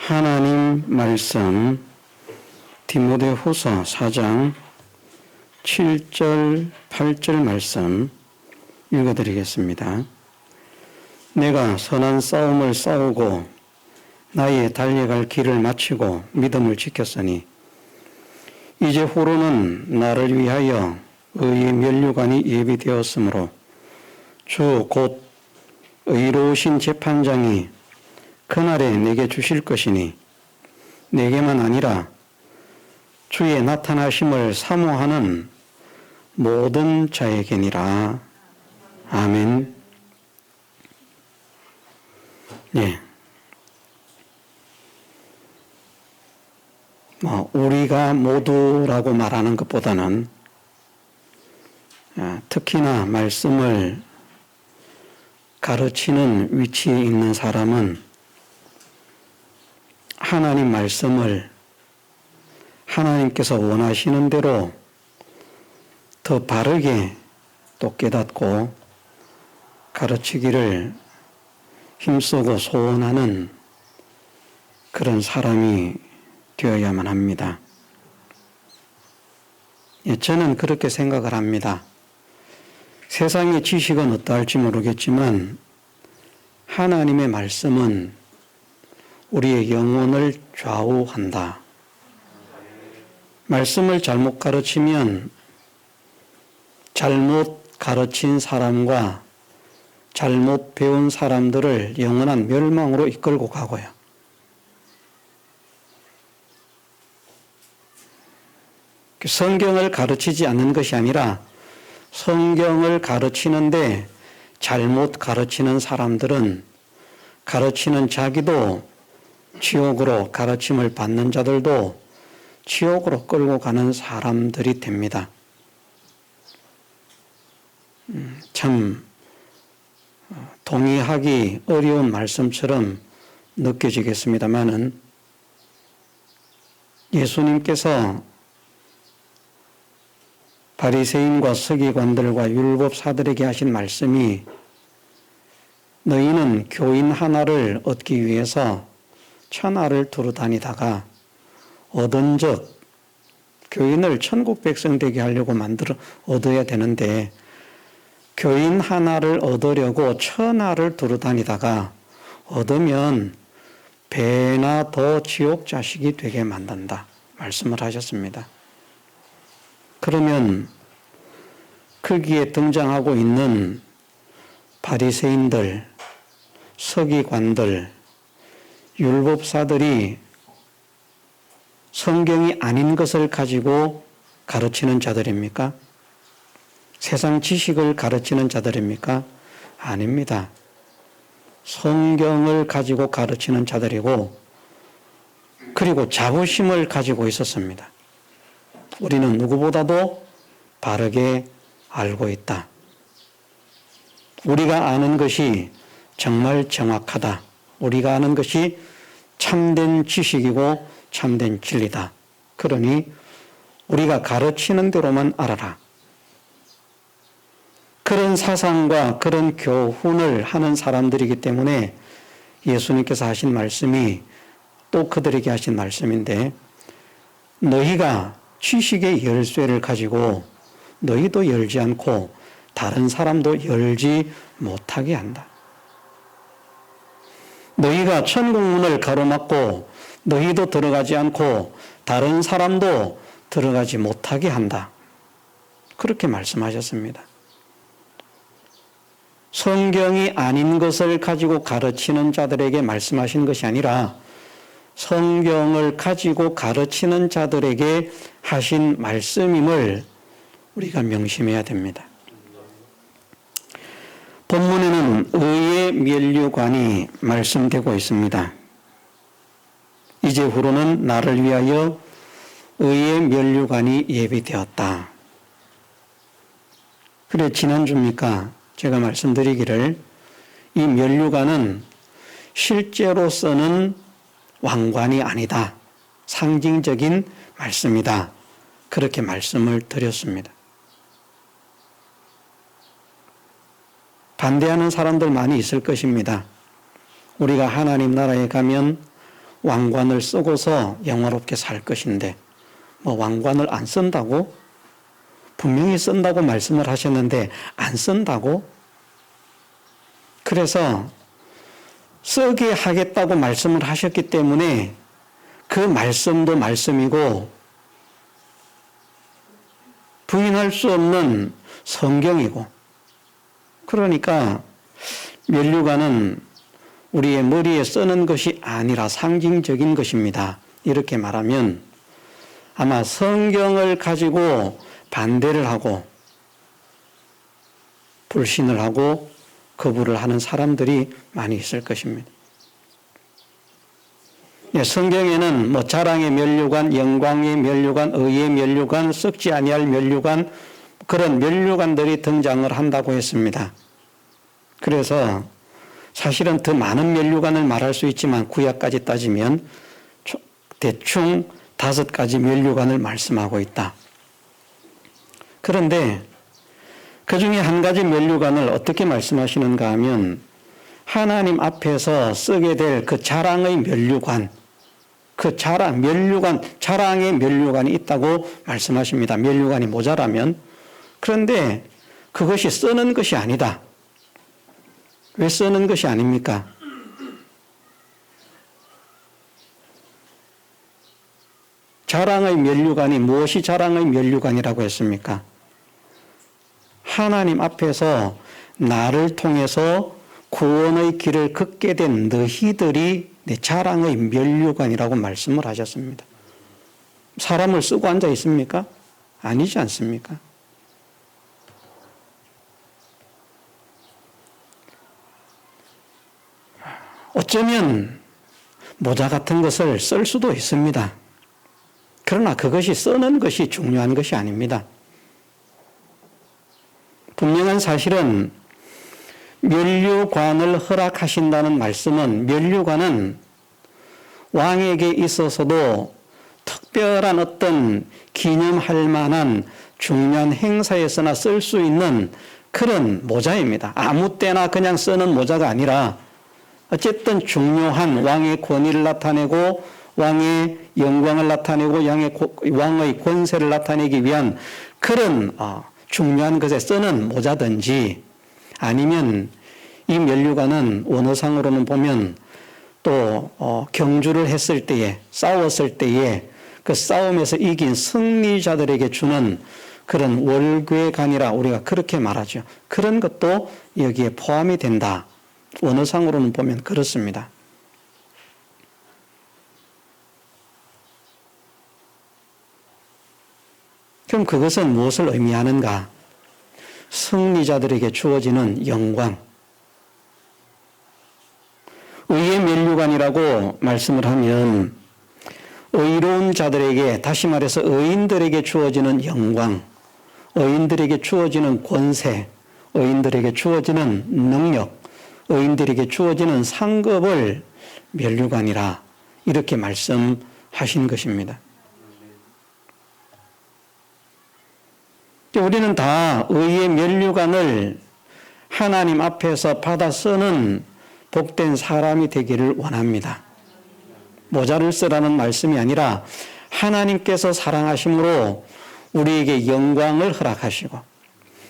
하나님 말씀 디모데후서 4장 7절 8절 말씀 읽어드리겠습니다. 내가 선한 싸움을 싸우고 나의 달려갈 길을 마치고 믿음을 지켰으니 이제 후로는 나를 위하여 의의 면류관이 예비되었으므로 주 곧 의로우신 재판장이 그날에 내게 주실 것이니 내게만 아니라 주의 나타나심을 사모하는 모든 자에게니라. 아멘. 예. 우리가 모두라고 말하는 것보다는 특히나 말씀을 가르치는 위치에 있는 사람은 하나님 말씀을 하나님께서 원하시는 대로 더 바르게 또 깨닫고 가르치기를 힘쓰고 소원하는 그런 사람이 되어야만 합니다. 저는 그렇게 생각을 합니다. 세상의 지식은 어떠할지 모르겠지만 하나님의 말씀은 우리의 영혼을 좌우한다. 말씀을 잘못 가르치면 잘못 가르친 사람과 잘못 배운 사람들을 영원한 멸망으로 이끌고 가고요. 성경을 가르치지 않는 것이 아니라 성경을 가르치는데 잘못 가르치는 사람들은 가르치는 자기도 지옥으로, 가르침을 받는 자들도 지옥으로 끌고 가는 사람들이 됩니다. 참 동의하기 어려운 말씀처럼 느껴지겠습니다마는 예수님께서 바리새인과 서기관들과 율법사들에게 하신 말씀이 너희는 교인 하나를 얻기 위해서 천하를 두루 다니다가 얻은 적 교인을 천국 백성 되게 하려고 얻어야 되는데 교인 하나를 얻으려고 천하를 두루 다니다가 얻으면 배나 더 지옥 자식이 되게 만든다 말씀을 하셨습니다. 그러면 거기에 등장하고 있는 바리새인들, 서기관들, 율법사들이 성경이 아닌 것을 가지고 가르치는 자들입니까? 세상 지식을 가르치는 자들입니까? 아닙니다. 성경을 가지고 가르치는 자들이고 그리고 자부심을 가지고 있었습니다. 우리는 누구보다도 바르게 알고 있다. 우리가 아는 것이 정말 정확하다. 우리가 아는 것이 참된 지식이고 참된 진리다. 그러니 우리가 가르치는 대로만 알아라. 그런 사상과 그런 교훈을 하는 사람들이기 때문에 예수님께서 하신 말씀이 또 그들에게 하신 말씀인데 너희가 지식의 열쇠를 가지고 너희도 열지 않고 다른 사람도 열지 못하게 한다. 너희가 천국문을 가로막고 너희도 들어가지 않고 다른 사람도 들어가지 못하게 한다. 그렇게 말씀하셨습니다. 성경이 아닌 것을 가지고 가르치는 자들에게 말씀하신 것이 아니라 성경을 가지고 가르치는 자들에게 하신 말씀임을 우리가 명심해야 됩니다. 본문에는 의의 면류관이 말씀되고 있습니다. 이제 후로는 나를 위하여 의의 면류관이 예비되었다. 그래 지난주입니까? 제가 말씀드리기를 이 면류관은 실제로서는 왕관이 아니다. 상징적인 말씀이다. 그렇게 말씀을 드렸습니다. 반대하는 사람들 많이 있을 것입니다. 우리가 하나님 나라에 가면 왕관을 쓰고서 영화롭게 살 것인데 뭐 왕관을 안 쓴다고? 분명히 쓴다고 말씀을 하셨는데 안 쓴다고? 그래서 쓰게 하겠다고 말씀을 하셨기 때문에 그 말씀도 말씀이고 부인할 수 없는 성경이고, 그러니까 면류관은 우리의 머리에 쓰는 것이 아니라 상징적인 것입니다. 이렇게 말하면 아마 성경을 가지고 반대를 하고 불신을 하고 거부를 하는 사람들이 많이 있을 것입니다. 성경에는 뭐 자랑의 면류관, 영광의 면류관, 의의 면류관, 썩지 아니할 면류관, 그런 면류관들이 등장을 한다고 했습니다. 그래서 사실은 더 많은 면류관을 말할 수 있지만 구약까지 따지면 대충 5가지 면류관을 말씀하고 있다. 그런데 그 중에 한 가지 면류관을 어떻게 말씀하시는가 하면 하나님 앞에서 쓰게 될 그 자랑의 면류관, 그 면류관, 자랑의 면류관이 있다고 말씀하십니다. 면류관이 모자라면. 그런데 그것이 쓰는 것이 아니다. 왜 쓰는 것이 아닙니까? 자랑의 면류관이 무엇이 자랑의 면류관이라고 했습니까? 하나님 앞에서 나를 통해서 구원의 길을 걷게 된 너희들이 내 자랑의 면류관이라고 말씀을 하셨습니다. 사람을 쓰고 앉아 있습니까? 아니지 않습니까? 어쩌면 모자 같은 것을 쓸 수도 있습니다. 그러나 그것이 쓰는 것이 중요한 것이 아닙니다. 분명한 사실은 면류관을 허락하신다는 말씀은 면류관은 왕에게 있어서도 특별한 어떤 기념할 만한 중요한 행사에서나 쓸 수 있는 그런 모자입니다. 아무 때나 그냥 쓰는 모자가 아니라 어쨌든 중요한 왕의 권위를 나타내고 왕의 영광을 나타내고 왕의 권세를 나타내기 위한 그런 중요한 것에 쓰는 모자든지, 아니면 이 면류관은 원어상으로는 보면 또 경주를 했을 때에, 싸웠을 때에 그 싸움에서 이긴 승리자들에게 주는 그런 월궤관이라 우리가 그렇게 말하죠. 그런 것도 여기에 포함이 된다. 원어상으로는 보면 그렇습니다. 그럼 그것은 무엇을 의미하는가? 승리자들에게 주어지는 영광. 의의 면류관이라고 말씀을 하면 의로운 자들에게, 다시 말해서 의인들에게 주어지는 영광, 의인들에게 주어지는 권세, 의인들에게 주어지는 능력, 의인들에게 주어지는 상급을 면류관이라 이렇게 말씀하신 것입니다. 우리는 다 의의 면류관을 하나님 앞에서 받아 쓰는 복된 사람이 되기를 원합니다. 모자를 쓰라는 말씀이 아니라 하나님께서 사랑하심으로 우리에게 영광을 허락하시고,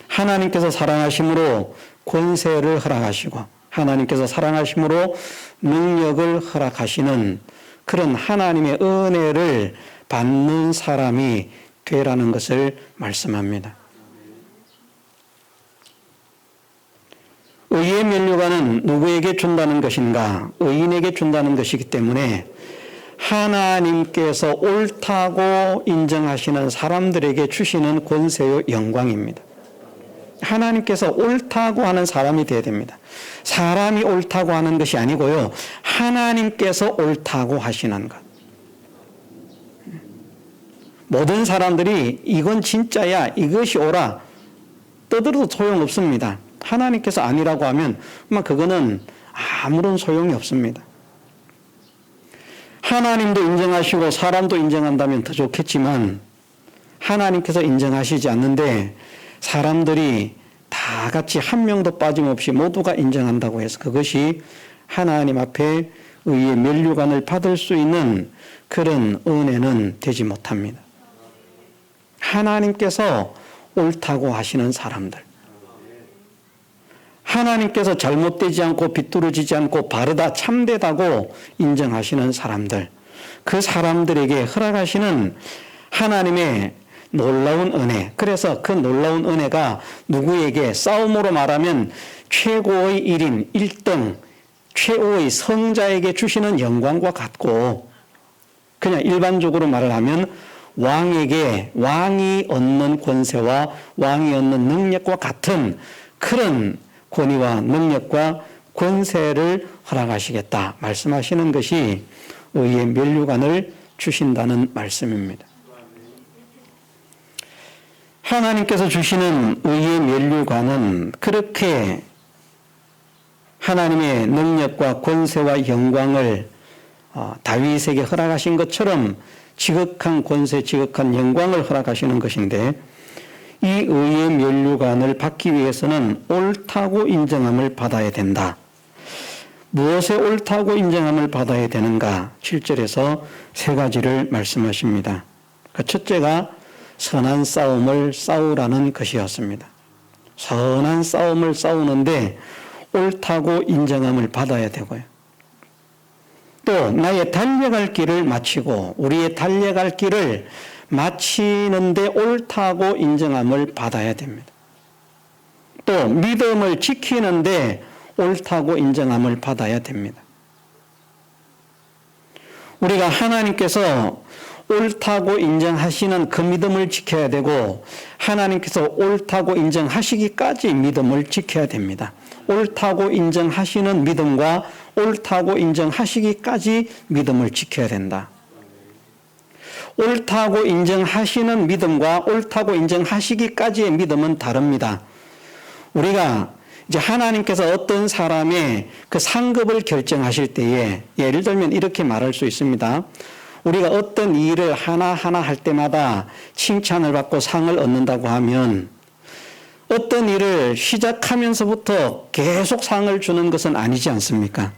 하나님께서 사랑하심으로 권세를 허락하시고, 하나님께서 사랑하심으로 능력을 허락하시는 그런 하나님의 은혜를 받는 사람이 되라는 것을 말씀합니다. 의의 면류관은 누구에게 준다는 것인가? 의인에게 준다는 것이기 때문에 하나님께서 옳다고 인정하시는 사람들에게 주시는 권세요 영광입니다. 하나님께서 옳다고 하는 사람이 되어야 됩니다. 사람이 옳다고 하는 것이 아니고요, 하나님께서 옳다고 하시는 것. 모든 사람들이 이건 진짜야, 이것이 옳아 떠들어도 소용없습니다. 하나님께서 아니라고 하면 그거는 아무런 소용이 없습니다. 하나님도 인정하시고 사람도 인정한다면 더 좋겠지만 하나님께서 인정하시지 않는데 사람들이 다 같이 한 명도 빠짐없이 모두가 인정한다고 해서 그것이 하나님 앞에 의의 면류관을 받을 수 있는 그런 은혜는 되지 못합니다. 하나님께서 옳다고 하시는 사람들, 하나님께서 잘못되지 않고 비뚤어지지 않고 바르다 참되다고 인정하시는 사람들, 그 사람들에게 허락하시는 하나님의 놀라운 은혜, 그래서 그 놀라운 은혜가 누구에게 싸움으로 말하면 최고의 1인 1등 최후의 성자에게 주시는 영광과 같고, 그냥 일반적으로 말을 하면 왕에게 왕이 얻는 권세와 왕이 얻는 능력과 같은 그런 권위와 능력과 권세를 허락하시겠다 말씀하시는 것이 의의 면류관을 주신다는 말씀입니다. 하나님께서 주시는 의의 면류관은 그렇게 하나님의 능력과 권세와 영광을 다윗에게 허락하신 것처럼 지극한 권세, 지극한 영광을 허락하시는 것인데, 이 의의 면류관을 받기 위해서는 옳다고 인정함을 받아야 된다. 무엇에 옳다고 인정함을 받아야 되는가? 7절에서 세 가지를 말씀하십니다. 그 첫째가 선한 싸움을 싸우라는 것이었습니다. 선한 싸움을 싸우는데 옳다고 인정함을 받아야 되고요. 또 나의 달려갈 길을 마치고 우리의 달려갈 길을 마치는데 옳다고 인정함을 받아야 됩니다. 또 믿음을 지키는데 옳다고 인정함을 받아야 됩니다. 우리가 하나님께서 옳다고 인정하시는 그 믿음을 지켜야 되고, 하나님께서 옳다고 인정하시기까지 믿음을 지켜야 됩니다. 옳다고 인정하시는 믿음과 옳다고 인정하시기까지 믿음을 지켜야 된다. 옳다고 인정하시는 믿음과 옳다고 인정하시기까지의 믿음은 다릅니다. 우리가 이제 하나님께서 어떤 사람의 그 상급을 결정하실 때에, 예를 들면 이렇게 말할 수 있습니다. 우리가 어떤 일을 하나하나 할 때마다 칭찬을 받고 상을 얻는다고 하면, 어떤 일을 시작하면서부터 계속 상을 주는 것은 아니지 않습니까?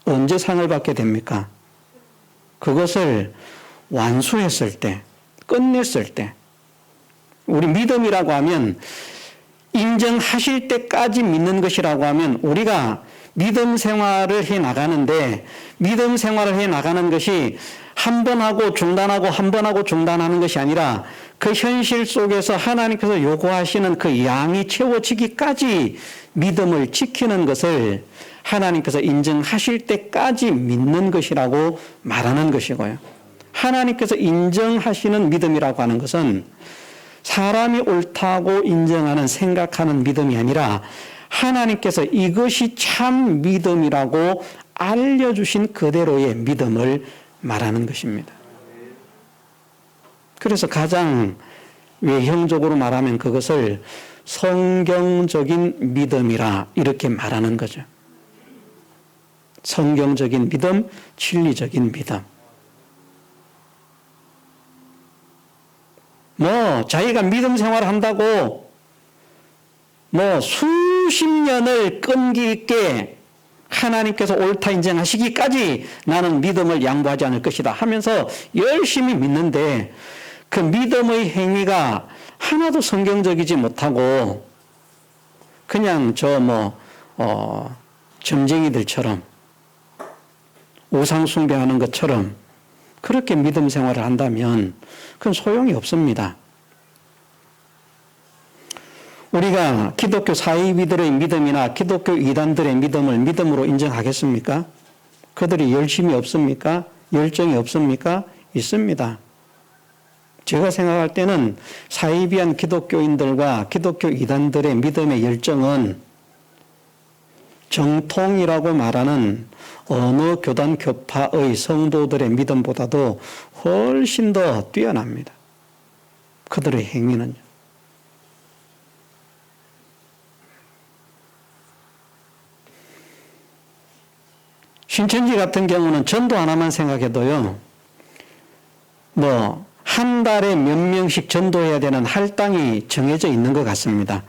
언제 상을 받게 됩니까? 그것을 완수했을 때, 끝냈을 때. 우리 믿음이라고 하면, 인정하실 때까지 믿는 것이라고 하면, 우리가 믿음 생활을 해 나가는데, 믿음 생활을 해 나가는 것이 한 번 하고 중단하고 한 번 하고 중단하는 것이 아니라, 그 현실 속에서 하나님께서 요구하시는 그 양이 채워지기까지 믿음을 지키는 것을 하나님께서 인정하실 때까지 믿는 것이라고 말하는 것이고요. 하나님께서 인정하시는 믿음이라고 하는 것은 사람이 옳다고 인정하는, 생각하는 믿음이 아니라 하나님께서 이것이 참 믿음이라고 알려주신 그대로의 믿음을 말하는 것입니다. 그래서 가장 외형적으로 말하면 그것을 성경적인 믿음이라 이렇게 말하는 거죠. 성경적인 믿음, 진리적인 믿음. 자기가 믿음 생활을 한다고 수십 년을 끈기 있게 하나님께서 옳다 인정하시기까지 나는 믿음을 양보하지 않을 것이다 하면서 열심히 믿는데, 그 믿음의 행위가 하나도 성경적이지 못하고 그냥 점쟁이들처럼 우상 숭배하는 것처럼 그렇게 믿음 생활을 한다면 그건 소용이 없습니다. 우리가 기독교 사이비들의 믿음이나 기독교 이단들의 믿음을 믿음으로 인정하겠습니까? 그들이 열심이 없습니까? 열정이 없습니까? 있습니다. 제가 생각할 때는 사이비한 기독교인들과 기독교 이단들의 믿음의 열정은 정통이라고 말하는 어느 교단 교파의 성도들의 믿음보다도 훨씬 더 뛰어납니다. 그들의 행위는요. 신천지 같은 경우는 전도 하나만 생각해도요, 한 달에 몇 명씩 전도해야 되는 할당이 정해져 있는 것 같습니다.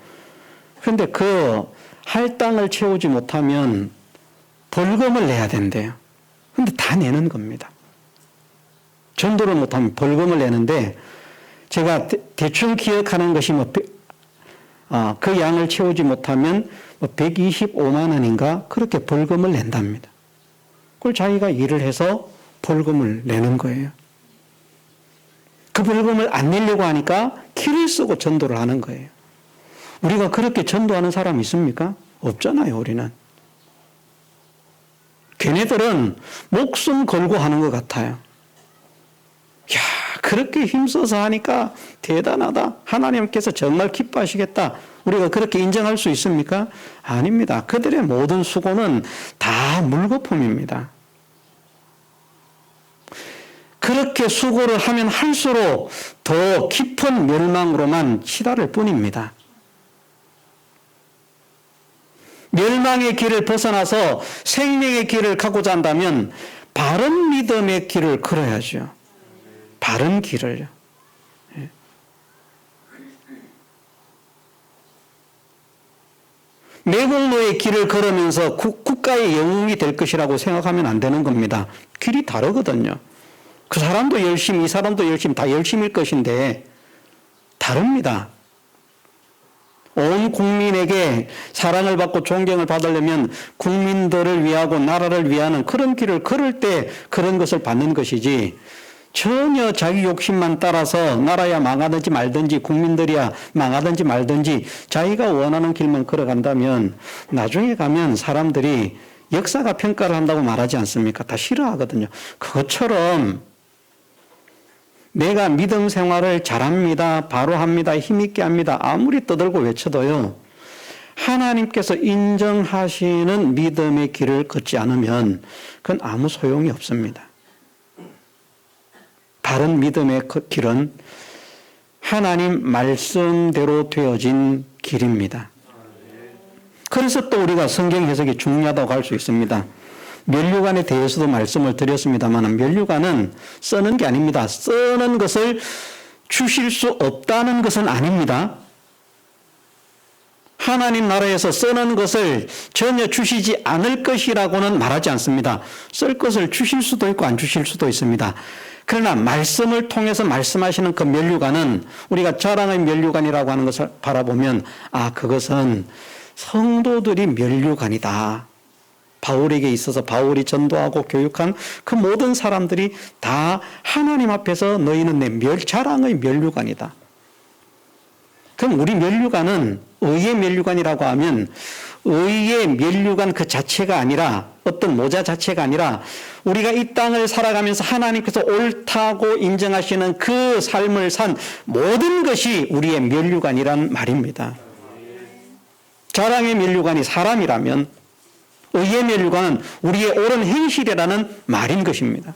그런데 그 할당을 채우지 못하면 벌금을 내야 된대요. 근데 다 내는 겁니다. 전도를 못하면 벌금을 내는데 제가 대충 기억하는 것이 그 양을 채우지 못하면 125만 원인가 그렇게 벌금을 낸답니다. 그걸 자기가 일을 해서 벌금을 내는 거예요. 그 벌금을 안 내려고 하니까 키를 쓰고 전도를 하는 거예요. 우리가 그렇게 전도하는 사람 있습니까? 없잖아요, 우리는. 걔네들은 목숨 걸고 하는 것 같아요. 야, 그렇게 힘써서 하니까 대단하다. 하나님께서 정말 기뻐하시겠다. 우리가 그렇게 인정할 수 있습니까? 아닙니다. 그들의 모든 수고는 다 물거품입니다. 그렇게 수고를 하면 할수록 더 깊은 멸망으로만 치달을 뿐입니다. 멸망의 길을 벗어나서 생명의 길을 가고자 한다면 바른 믿음의 길을 걸어야죠. 바른 길을요. 매국노의 길을 걸으면서 국가의 영웅이 될 것이라고 생각하면 안 되는 겁니다. 길이 다르거든요. 그 사람도 열심히, 이 사람도 열심히, 다 열심일 것인데 다릅니다. 온 국민에게 사랑을 받고 존경을 받으려면 국민들을 위하고 나라를 위하는 그런 길을 걸을 때 그런 것을 받는 것이지, 전혀 자기 욕심만 따라서 나라야 망하든지 말든지 국민들이야 망하든지 말든지 자기가 원하는 길만 걸어간다면 나중에 가면 사람들이 역사가 평가를 한다고 말하지 않습니까? 다 싫어하거든요. 그것처럼 내가 믿음 생활을 잘합니다, 바로 합니다, 힘있게 합니다, 아무리 떠들고 외쳐도요, 하나님께서 인정하시는 믿음의 길을 걷지 않으면 그건 아무 소용이 없습니다. 바른 믿음의 길은 하나님 말씀대로 되어진 길입니다. 그래서 또 우리가 성경 해석이 중요하다고 할 수 있습니다. 면류관에 대해서도 말씀을 드렸습니다만 면류관은 쓰는 게 아닙니다. 쓰는 것을 주실 수 없다는 것은 아닙니다. 하나님 나라에서 쓰는 것을 전혀 주시지 않을 것이라고는 말하지 않습니다. 쓸 것을 주실 수도 있고 안 주실 수도 있습니다. 그러나 말씀을 통해서 말씀하시는 그 면류관은 우리가 자랑의 면류관이라고 하는 것을 바라보면 그것은 성도들이 면류관이다. 바울에게 있어서 바울이 전도하고 교육한 그 모든 사람들이 다 하나님 앞에서 너희는 내 자랑의 면류관이다. 그럼 우리 면류관은 의의 면류관이라고 하면 의의 면류관 그 자체가 아니라 어떤 모자 자체가 아니라 우리가 이 땅을 살아가면서 하나님께서 옳다고 인정하시는 그 삶을 산 모든 것이 우리의 면류관이란 말입니다. 자랑의 면류관이 사람이라면 의의 면류관은 우리의 옳은 행실이라는 말인 것입니다.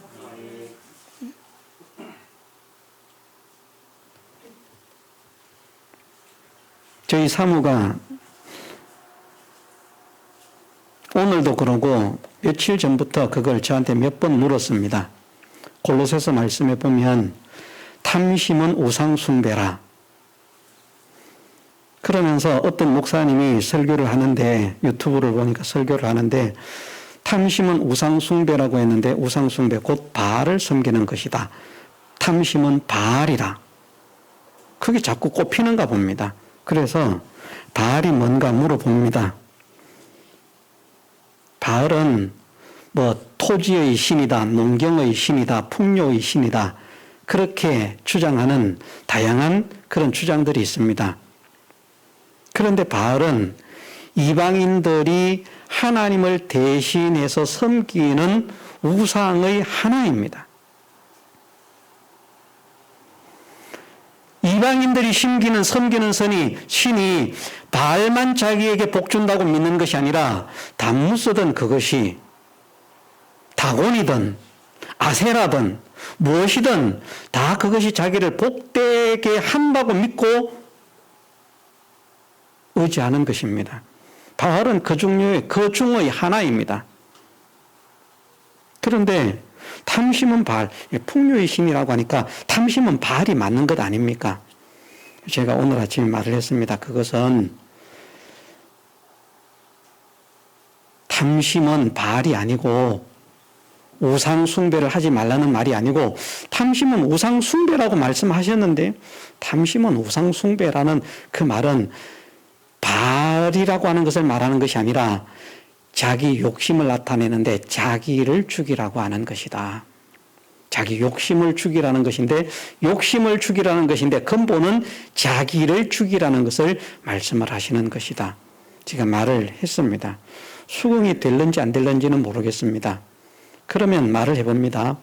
저희 사무가 오늘도 그러고 며칠 전부터 그걸 저한테 몇 번 물었습니다. 골로새서 말씀에 보면 탐심은 우상 숭배라. 그러면서 어떤 목사님이 설교를 하는데, 유튜브를 보니까 설교를 하는데 탐심은 우상 숭배라고 했는데 우상 숭배 곧 바알을 섬기는 것이다. 탐심은 바알이라. 그게 자꾸 꼽히는가 봅니다. 그래서 바알이 뭔가 물어봅니다. 바알은 토지의 신이다, 농경의 신이다, 풍요의 신이다, 그렇게 주장하는 다양한 그런 주장들이 있습니다. 그런데 바알은 이방인들이 하나님을 대신해서 섬기는 우상의 하나입니다. 이방인들이 섬기는 신이 바알만 자기에게 복 준다고 믿는 것이 아니라 담무스든 그것이 다곤이든 아세라든 무엇이든 다 그것이 자기를 복되게 한다고 믿고 의지하는 것입니다. 바알은 그 중의 하나입니다. 그런데 탐심은 바알, 풍요의 신이라고 하니까 탐심은 바알이 맞는 것 아닙니까? 제가 오늘 아침에 말을 했습니다. 그것은 탐심은 바알이 아니고 우상 숭배를 하지 말라는 말이 아니고 탐심은 우상 숭배라고 말씀하셨는데 탐심은 우상 숭배라는 그 말은 바알이라고 하는 것을 말하는 것이 아니라 자기 욕심을 나타내는데 자기를 죽이라고 하는 것이다. 자기 욕심을 죽이라는 것인데 욕심을 죽이라는 것인데 근본은 자기를 죽이라는 것을 말씀을 하시는 것이다. 제가 말을 했습니다. 수긍이 될는지 안 될는지는 모르겠습니다. 그러면 말을 해봅니다.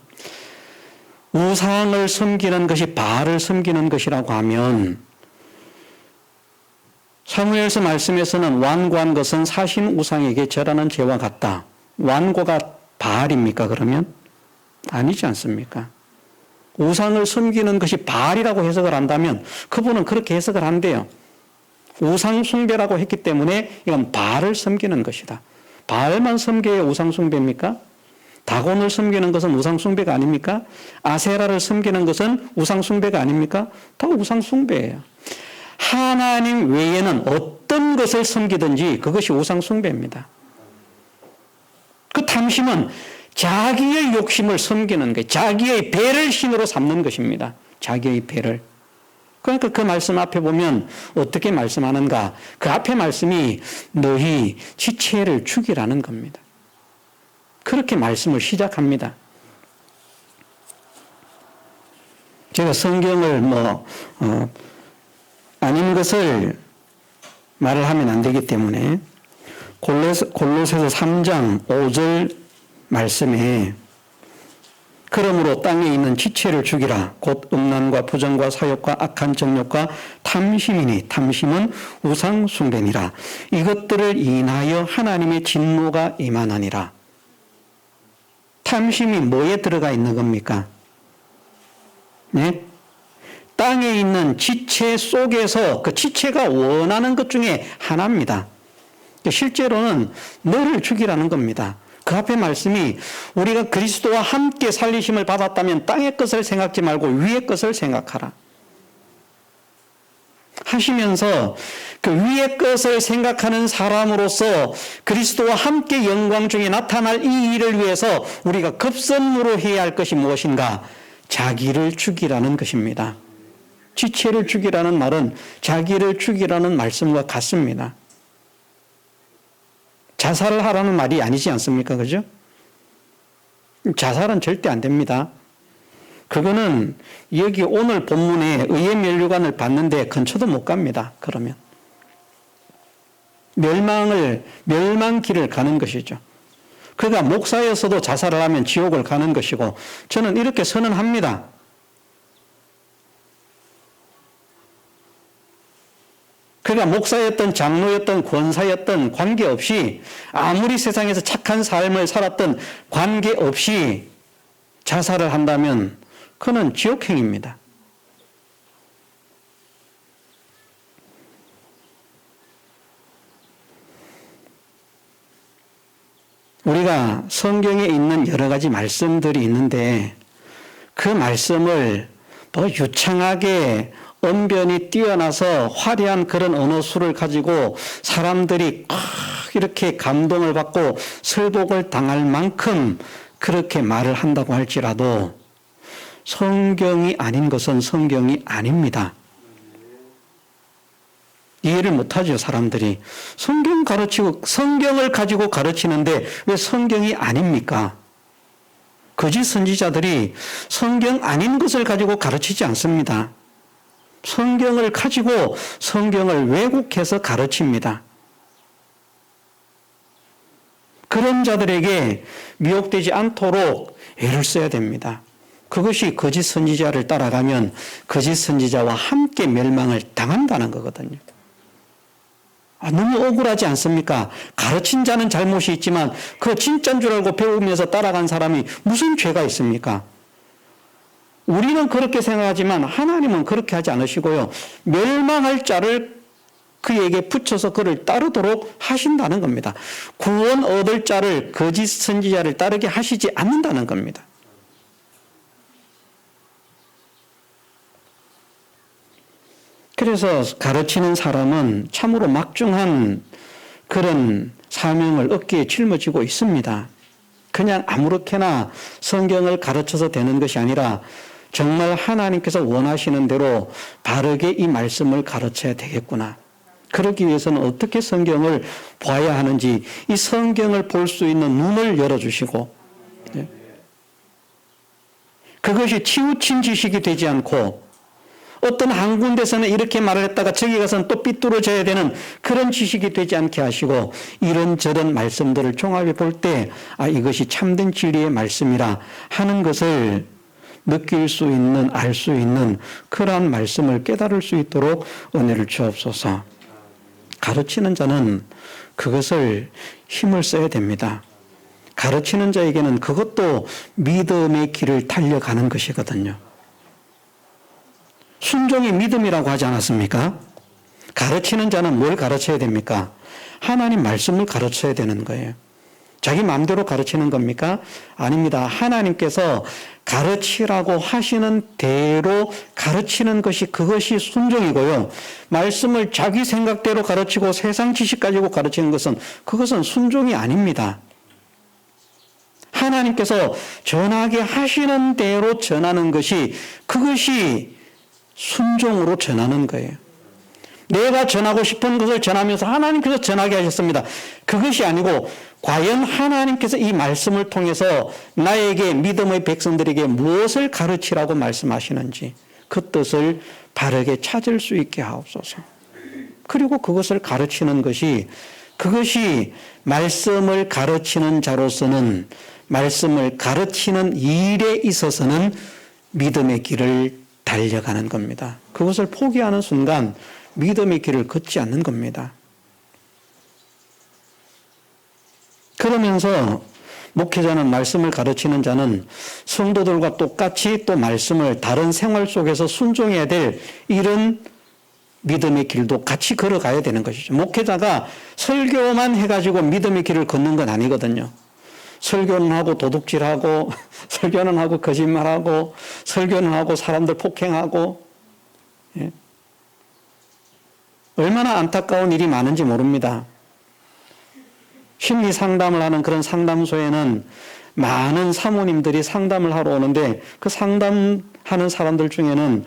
우상을 섬기는 것이 바알을 섬기는 것이라고 하면 사무엘서 말씀에서는 완고한 것은 사신 우상에게 절하는 죄와 같다. 완고가 바알입니까 그러면? 아니지 않습니까? 우상을 섬기는 것이 바알이라고 해석을 한다면 그분은 그렇게 해석을 한대요. 우상 숭배라고 했기 때문에 이건 바알을 섬기는 것이다. 바알만 섬겨야 우상 숭배입니까? 다곤을 섬기는 것은 우상 숭배가 아닙니까? 아세라를 섬기는 것은 우상 숭배가 아닙니까? 다 우상 숭배예요. 하나님 외에는 어떤 것을 섬기든지 그것이 우상 숭배입니다. 그 탐심은 자기의 욕심을 섬기는 거예요. 자기의 배를 신으로 삼는 것입니다. 자기의 배를. 그러니까 그 말씀 앞에 보면 어떻게 말씀하는가? 그 앞에 말씀이 너희 지체를 죽이라는 겁니다. 그렇게 말씀을 시작합니다. 제가 성경을 아닌 것을 말을 하면 안 되기 때문에 골로새서 3장 5절 말씀에 그러므로 땅에 있는 지체를 죽이라 곧 음란과 부정과 사욕과 악한 정욕과 탐심이니 탐심은 우상 숭배니라 이것들을 인하여 하나님의 진노가 임하나니라. 탐심이 뭐에 들어가 있는 겁니까? 네? 땅에 있는 지체 속에서 그 지체가 원하는 것 중에 하나입니다. 실제로는 너를 죽이라는 겁니다. 그 앞에 말씀이 우리가 그리스도와 함께 살리심을 받았다면 땅의 것을 생각지 말고 위의 것을 생각하라 하시면서 그 위의 것을 생각하는 사람으로서 그리스도와 함께 영광 중에 나타날 이 일을 위해서 우리가 급선무로 해야 할 것이 무엇인가? 자기를 죽이라는 것입니다. 지체를 죽이라는 말은 자기를 죽이라는 말씀과 같습니다. 자살을 하라는 말이 아니지 않습니까? 그죠? 자살은 절대 안 됩니다. 그거는 여기 오늘 본문에 의의 면류관을 받는데 근처도 못 갑니다. 그러면. 멸망길을 가는 것이죠. 그가 목사였어도 자살을 하면 지옥을 가는 것이고 저는 이렇게 선언합니다. 그가 목사였던 장로였던 권사였던 관계없이 아무리 세상에서 착한 삶을 살았던 관계없이 자살을 한다면 그는 지옥행입니다. 우리가 성경에 있는 여러 가지 말씀들이 있는데 그 말씀을 유창하게 언변이 뛰어나서 화려한 그런 언어수를 가지고 사람들이 이렇게 감동을 받고 설복을 당할 만큼 그렇게 말을 한다고 할지라도 성경이 아닌 것은 성경이 아닙니다. 이해를 못하죠, 사람들이. 성경을 가지고 가르치는데 왜 성경이 아닙니까? 거짓 선지자들이 성경 아닌 것을 가지고 가르치지 않습니다. 성경을 가지고 성경을 왜곡해서 가르칩니다. 그런 자들에게 미혹되지 않도록 애를 써야 됩니다. 그것이 거짓 선지자를 따라가면 거짓 선지자와 함께 멸망을 당한다는 거거든요. 너무 억울하지 않습니까? 가르친 자는 잘못이 있지만 그 진짜인 줄 알고 배우면서 따라간 사람이 무슨 죄가 있습니까? 우리는 그렇게 생각하지만 하나님은 그렇게 하지 않으시고요. 멸망할 자를 그에게 붙여서 그를 따르도록 하신다는 겁니다. 구원 얻을 자를 거짓 선지자를 따르게 하시지 않는다는 겁니다. 그래서 가르치는 사람은 참으로 막중한 그런 사명을 어깨에 짊어지고 있습니다. 그냥 아무렇게나 성경을 가르쳐서 되는 것이 아니라 정말 하나님께서 원하시는 대로 바르게 이 말씀을 가르쳐야 되겠구나. 그러기 위해서는 어떻게 성경을 봐야 하는지 이 성경을 볼 수 있는 눈을 열어주시고, 그것이 치우친 지식이 되지 않고 어떤 한 군데서는 이렇게 말을 했다가 저기 가서는 또 삐뚤어져야 되는 그런 지식이 되지 않게 하시고 이런저런 말씀들을 종합해 볼 때 이것이 참된 진리의 말씀이라 하는 것을 느낄 수 있는, 알 수 있는 그러한 말씀을 깨달을 수 있도록 은혜를 주옵소서. 가르치는 자는 그것을 힘을 써야 됩니다. 가르치는 자에게는 그것도 믿음의 길을 달려가는 것이거든요. 순종이 믿음이라고 하지 않았습니까? 가르치는 자는 뭘 가르쳐야 됩니까? 하나님 말씀을 가르쳐야 되는 거예요. 자기 마음대로 가르치는 겁니까? 아닙니다. 하나님께서 가르치라고 하시는 대로 가르치는 것이 그것이 순종이고요. 말씀을 자기 생각대로 가르치고 세상 지식 가지고 가르치는 것은 그것은 순종이 아닙니다. 하나님께서 전하게 하시는 대로 전하는 것이 그것이 순종으로 전하는 거예요. 내가 전하고 싶은 것을 전하면서 하나님께서 전하게 하셨습니다. 그것이 아니고 과연 하나님께서 이 말씀을 통해서 나에게 믿음의 백성들에게 무엇을 가르치라고 말씀하시는지 그 뜻을 바르게 찾을 수 있게 하옵소서. 그리고 그것을 가르치는 것이 그것이 말씀을 가르치는 자로서는 말씀을 가르치는 일에 있어서는 믿음의 길을 달려가는 겁니다. 그것을 포기하는 순간 믿음의 길을 걷지 않는 겁니다. 그러면서 목회자는 말씀을 가르치는 자는 성도들과 똑같이 또 말씀을 다른 생활 속에서 순종해야 될 이런 믿음의 길도 같이 걸어가야 되는 것이죠. 목회자가 설교만 해가지고 믿음의 길을 걷는 건 아니거든요. 설교는 하고 도둑질하고 설교는 하고 거짓말하고 설교는 하고 사람들 폭행하고 얼마나 안타까운 일이 많은지 모릅니다. 심리 상담을 하는 그런 상담소에는 많은 사모님들이 상담을 하러 오는데 그 상담하는 사람들 중에는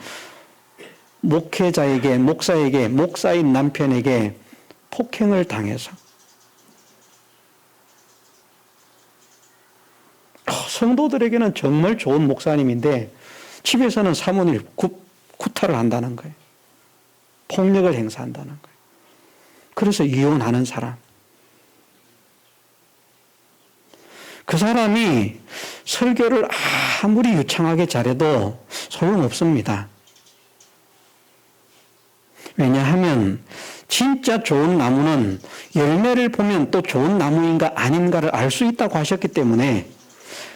목회자에게, 목사에게, 목사인 남편에게 폭행을 당해서 성도들에게는 정말 좋은 목사님인데 집에서는 사모님 구타를 한다는 거예요. 폭력을 행사한다는 거예요. 그래서 이혼하는 사람. 그 사람이 설교를 아무리 유창하게 잘해도 소용없습니다. 왜냐하면 진짜 좋은 나무는 열매를 보면 또 좋은 나무인가 아닌가를 알 수 있다고 하셨기 때문에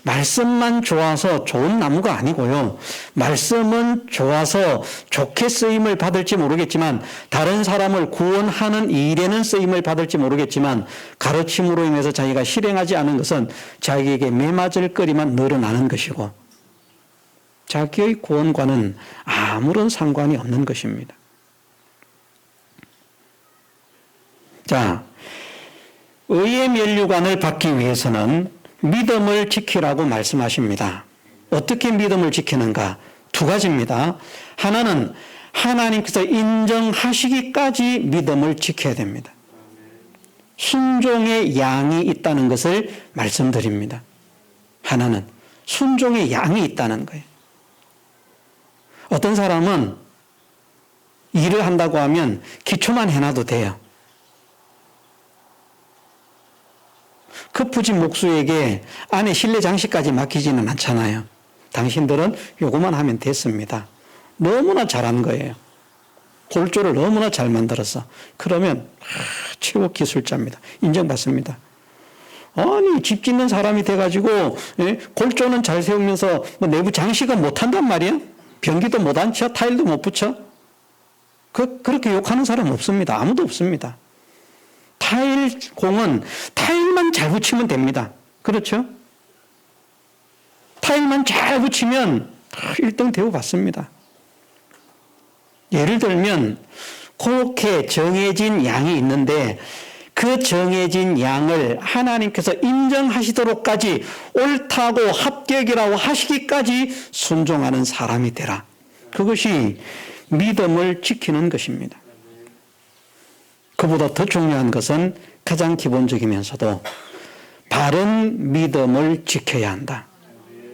말씀만 좋아서 좋은 나무가 아니고요. 말씀은 좋아서 좋게 쓰임을 받을지 모르겠지만 다른 사람을 구원하는 일에는 쓰임을 받을지 모르겠지만 가르침으로 인해서 자기가 실행하지 않은 것은 자기에게 매맞을 거리만 늘어나는 것이고 자기의 구원과는 아무런 상관이 없는 것입니다. 자, 의의 면류관을 받기 위해서는 믿음을 지키라고 말씀하십니다. 어떻게 믿음을 지키는가? 두 가지입니다. 하나는 하나님께서 인정하시기까지 믿음을 지켜야 됩니다. 순종의 양이 있다는 것을 말씀드립니다. 하나는 순종의 양이 있다는 거예요. 어떤 사람은 일을 한다고 하면 기초만 해놔도 돼요. 급부지 목수에게 안에 실내 장식까지 맡기지는 않잖아요. 당신들은 요거만 하면 됐습니다. 너무나 잘한 거예요. 골조를 너무나 잘 만들어서. 그러면 최고 기술자입니다. 인정받습니다. 아니 집 짓는 사람이 돼가지고 골조는 잘 세우면서 뭐 내부 장식은 못한단 말이야. 변기도 못 앉혀, 타일도 못 붙여. 그렇게 욕하는 사람 없습니다. 아무도 없습니다. 타일 공은 타일만 잘 붙이면 됩니다. 그렇죠? 타일만 잘 붙이면 1등 대우 받습니다. 예를 들면 그렇게 정해진 양이 있는데 그 그 정해진 양을 하나님께서 인정하시도록까지 옳다고 합격이라고 하시기까지 순종하는 사람이 되라. 그것이 믿음을 지키는 것입니다. 그보다 더 중요한 것은 가장 기본적이면서도 바른 믿음을 지켜야 한다.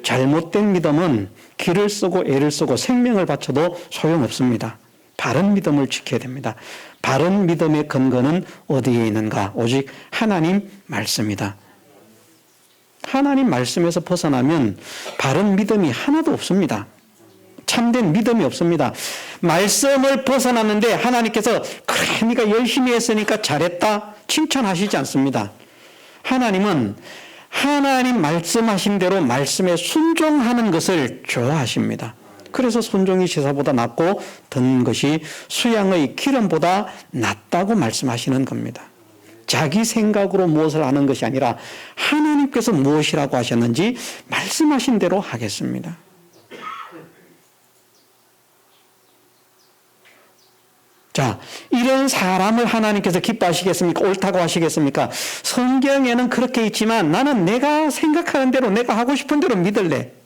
잘못된 믿음은 기를 쓰고 애를 쓰고 생명을 바쳐도 소용없습니다. 바른 믿음을 지켜야 됩니다. 바른 믿음의 근거는 어디에 있는가? 오직 하나님 말씀이다. 하나님 말씀에서 벗어나면 바른 믿음이 하나도 없습니다. 참된 믿음이 없습니다. 말씀을 벗어났는데 하나님께서 그래 네가 열심히 했으니까 잘했다 칭찬하시지 않습니다. 하나님은 하나님 말씀하신 대로 말씀에 순종하는 것을 좋아하십니다. 그래서 순종이 제사보다 낫고 든 것이 수양의 기름보다 낫다고 말씀하시는 겁니다. 자기 생각으로 무엇을 하는 것이 아니라 하나님께서 무엇이라고 하셨는지 말씀하신 대로 하겠습니다. 자, 이런 사람을 하나님께서 기뻐하시겠습니까? 옳다고 하시겠습니까? 성경에는 그렇게 있지만 나는 내가 생각하는 대로 내가 하고 싶은 대로 믿을래.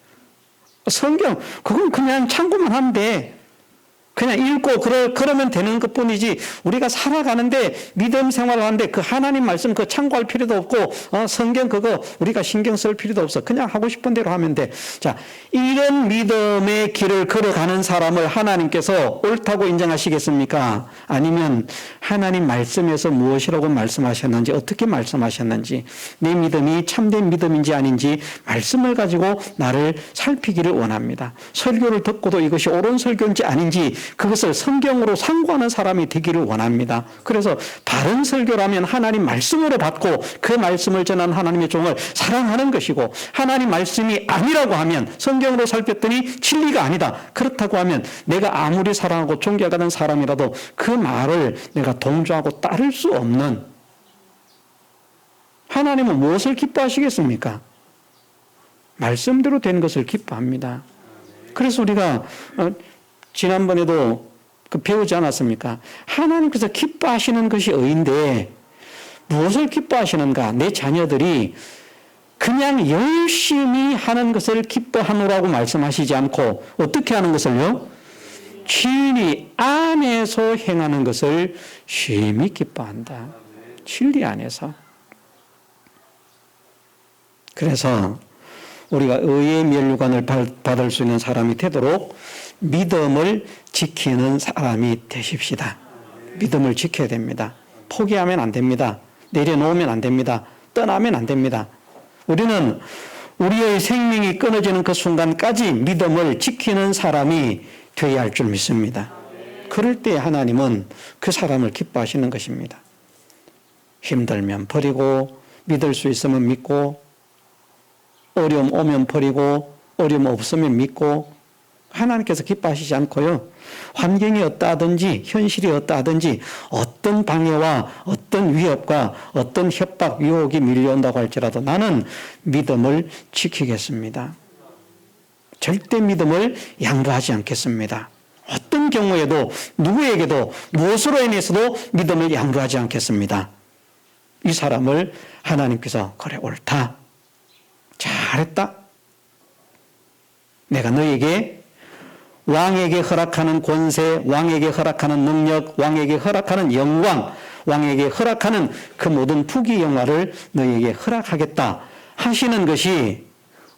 성경 그건 그냥 참고만 하면 돼. 그냥 읽고 그러면 되는 것뿐이지 우리가 살아가는데 믿음 생활을 하는데 그 하나님 말씀 그 참고할 필요도 없고 성경 그거 우리가 신경 쓸 필요도 없어. 그냥 하고 싶은 대로 하면 돼. 자, 이런 믿음의 길을 걸어가는 사람을 하나님께서 옳다고 인정하시겠습니까? 아니면 하나님 말씀에서 무엇이라고 말씀하셨는지 어떻게 말씀하셨는지 내 믿음이 참된 믿음인지 아닌지 말씀을 가지고 나를 살피기를 원합니다. 설교를 듣고도 이것이 옳은 설교인지 아닌지 그것을 성경으로 상고하는 사람이 되기를 원합니다. 그래서 바른 설교라면 하나님 말씀으로 받고 그 말씀을 전하는 하나님의 종을 사랑하는 것이고 하나님 말씀이 아니라고 하면 성경으로 살폈더니 진리가 아니다. 그렇다고 하면 내가 아무리 사랑하고 존경하는 사람이라도 그 말을 내가 동조하고 따를 수 없는 하나님은 무엇을 기뻐하시겠습니까? 말씀대로 된 것을 기뻐합니다. 그래서 우리가 지난번에도 배우지 않았습니까? 하나님께서 기뻐하시는 것이 의인데 무엇을 기뻐하시는가? 내 자녀들이 그냥 열심히 하는 것을 기뻐하노라고 말씀하시지 않고 어떻게 하는 것을요? 진리 안에서 행하는 것을 심히 기뻐한다. 진리 안에서. 그래서 우리가 의의 면류관을 받을 수 있는 사람이 되도록 믿음을 지키는 사람이 되십시다. 믿음을 지켜야 됩니다. 포기하면 안 됩니다. 내려놓으면 안 됩니다. 떠나면 안 됩니다. 우리는 우리의 생명이 끊어지는 그 순간까지 믿음을 지키는 사람이 되어야 할 줄 믿습니다. 그럴 때 하나님은 그 사람을 기뻐하시는 것입니다. 힘들면 버리고 믿을 수 있으면 믿고 어려움 오면 버리고 어려움 없으면 믿고 하나님께서 기뻐하시지 않고요. 환경이 어떠하든지 현실이 어떠하든지 어떤 방해와 어떤 위협과 어떤 협박, 유혹이 밀려온다고 할지라도 나는 믿음을 지키겠습니다. 절대 믿음을 양보하지 않겠습니다. 어떤 경우에도 누구에게도 무엇으로 인해서도 믿음을 양보하지 않겠습니다. 이 사람을 하나님께서 그래 옳다. 잘했다. 내가 너에게 왕에게 허락하는 권세, 왕에게 허락하는 능력, 왕에게 허락하는 영광, 왕에게 허락하는 그 모든 부귀 영화를 너에게 허락하겠다 하시는 것이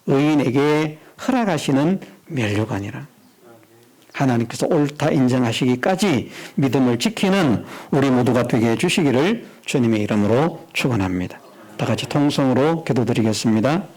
의인에게 허락하시는 면류관이라. 하나님께서 옳다 인정하시기까지 믿음을 지키는 우리 모두가 되게 해주시기를 주님의 이름으로 축원합니다. 다 같이 통성으로 기도드리겠습니다.